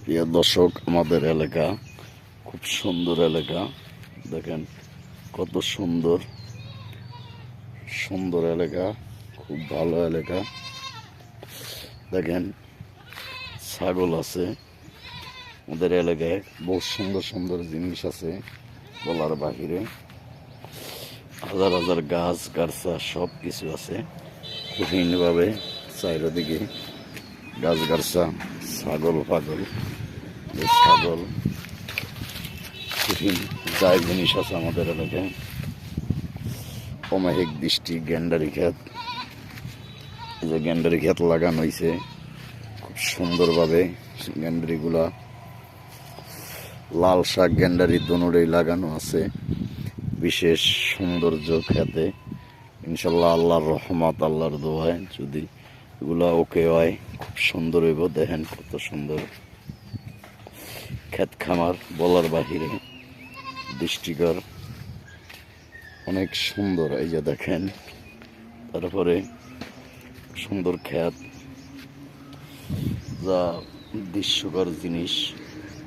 প্রিয় দর্শক, আমাদের এলাকা খুব সুন্দর এলাকা। দেখেন কত সুন্দর সুন্দর এলাকা, খুব ভালো এলাকা। দেখেন ছাগল আছে আমাদের এলাকায়, বহু সুন্দর সুন্দর জিনিস আছে বলার বাহিরে। হাজার হাজার গাছ গাছরা সব কিছু আছে কঠিনভাবে, চারিদিকে গাছ গাছরা, ছাগল পাগল, এই ছাগল কঠিন যাই জিনিস আছে আমাদের এলাকায়। অমায়িক দৃষ্টি গেন্ডারি ক্ষেত, এই যে গেন্ডারি ক্ষেত লাগানো হয়েছে খুব সুন্দরভাবে। গেন্ডারিগুলা লাল শাক গেন্ডারি দোনোটাই লাগানো আছে বিশেষ সৌন্দর্য খেতে। ইনশাল্লাহ আল্লাহর রহমত, আল্লাহর দোয়ায় যদি এগুলা ওকে হয় খুব সুন্দর হইব। দেখেন কত সুন্দর ক্ষেত খামার, বলার বাহিরে দৃষ্টিকর, অনেক সুন্দর। এই যে দেখেন, তারপরে সুন্দর ক্ষেত, যা দৃশ্যকর জিনিস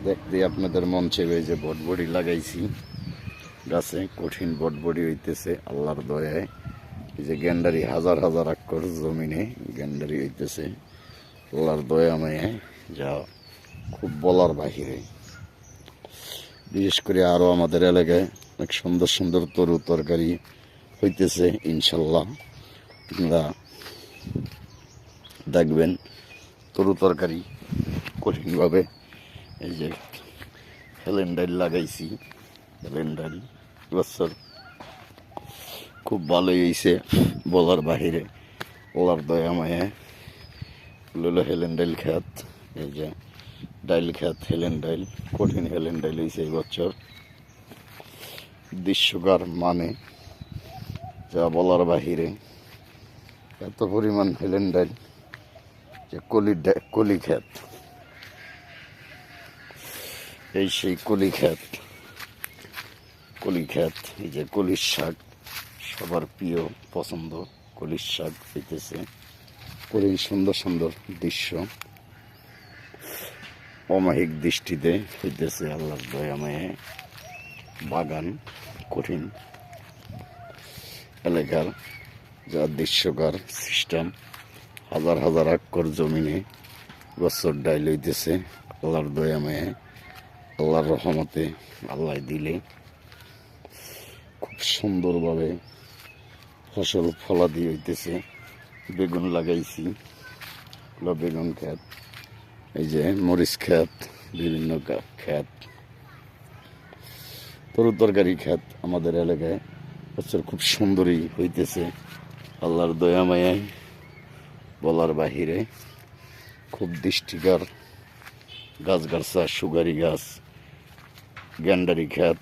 দেখতে আপনাদের মন চেয়ে। যে বটবড়ি লাগাইছি গাছে, কঠিন বটবড়ি হইতেছে আল্লাহর দয়ায়। এই যে গেন্ডারি হাজার হাজার একর জমিনে গেন্ডারি হইতেছে আল্লাহর দয়া মায়ে, যা খুব বলার বাহিরে। বিশেষ করে আরো আমাদের এলাকায় অনেক সুন্দর সুন্দর তরু তরকারি হইতেছে ইনশাল্লাহ। আপনারা দেখবেন তরু তরকারি কঠিনভাবে। এই যে হেলেন ডাইল লাগাইছি, হেলেন ডাইল এবছর খুব ভালোই হয়েছে বলার বাহিরে, বলার দয়া মায়ে। হলো হেলেন ডাইল খেত, এই যে ডাইল খেত, হেলেন ডাইল, কঠিন হেলেন ডাইল হয়েছে এই বছর। দৃশ্যকর মানে যা বলার বাহিরে, এত পরিমাণ হেলেন ডাইল যে কলি খেত, এই সেই কলি খেত। কলি খেত, এই যে কলির শাক, সবার প্রিয় পছন্দ কলির শাক হইতেছে। কলির সুন্দর সুন্দর দৃশ্য অমায়িক দৃষ্টিতে হইতেছে আল্লাহর দয়াময়ে। বাগান কঠিন এলাকার যা দৃশ্যকর সিস্টেম, হাজার হাজার একর জমিনে বছর ডাইল হইতেছে আল্লাহর দয়াময়ে, আল্লাহর রহমতে। আল্লাহ দিলে খুব সুন্দরভাবে ফসল ফলাদি হইতেছে। বেগুন লাগাইছি, বেগুন ক্ষেত, এই যে মরিচ ক্ষেত, বিভিন্ন ক্ষেত, তরু তরকারি ক্ষেত আমাদের এলাকায় বছর খুব সুন্দরই হইতেছে আল্লাহর দয়া মায়ায়, বলার বাহিরে। খুব দৃষ্টিকর গাছ গাছরা, সুগারি গাছ, গেন্ডারি ক্ষেত,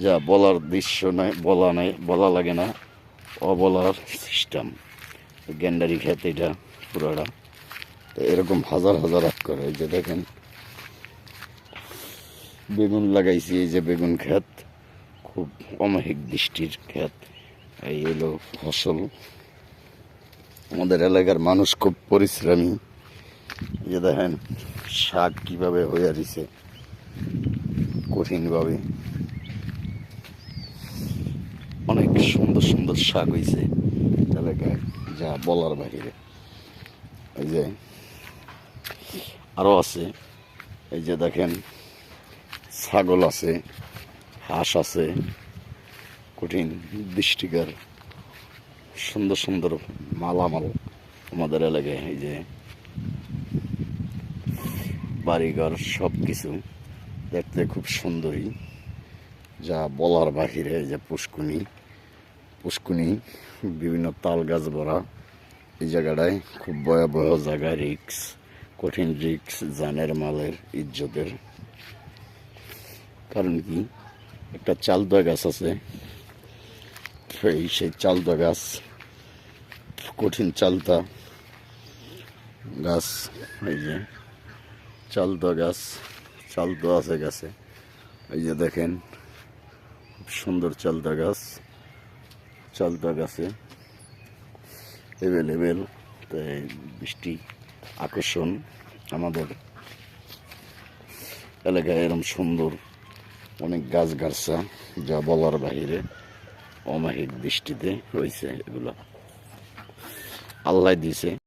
যা বলার দৃশ্য নয়, বলা লাগে না, অবলার সিস্টেম। গেন্ডারি ক্ষেত এটা পুরোটা, তো এরকম হাজার হাজার একর। এই যে দেখেন বেগুন লাগাইছি, এই যে বেগুন ক্ষেত, খুব অমায়িক দৃষ্টির ক্ষেত। এই হলো ফসল। আমাদের এলাকার মানুষ খুব পরিশ্রমী। এই যে দেখেন শাক কিভাবে হয়ে দিছে কঠিনভাবে, অনেক সুন্দর সুন্দর শাক হয়েছে এলাকায় যা বলার বাহিরে। এই যে আরো আছে, এই যে দেখেন ছাগল আছে, হাঁস আছে, কঠিন দৃষ্টিকর সুন্দর সুন্দর মালামাল আমাদের এলাকায়। এই যে বাড়িঘর সব কিছু দেখতে খুব সুন্দরী, যা বলার বাহিরে। এই যে পুষ্কুনি, পুষ্কুনি বিভিন্ন তাল গাছ ভরা এই জায়গাটায়, খুব ভয়াবহ জায়গা, রিক্স, কঠিন রিক্স, জানের মালের ইজ্জতের। কারণ কি, একটা চালদা গাছ আছে, সেই চালদা গাছ, কঠিন চালদা গাছ, এই যে চালদা গাছ, চালদা আছে গাছে। এই যে দেখেন খুব সুন্দর চালদা গাছ, চালদা গাছে এভেলেবেল। তাই বৃষ্টি আকর্ষণ আমাদের এলাকায় এরকম সুন্দর অনেক গাছগাছরা, যা বলার বাহিরে, অমায়িক দৃষ্টিতে হয়েছে। এগুলো আল্লাহ দিছে।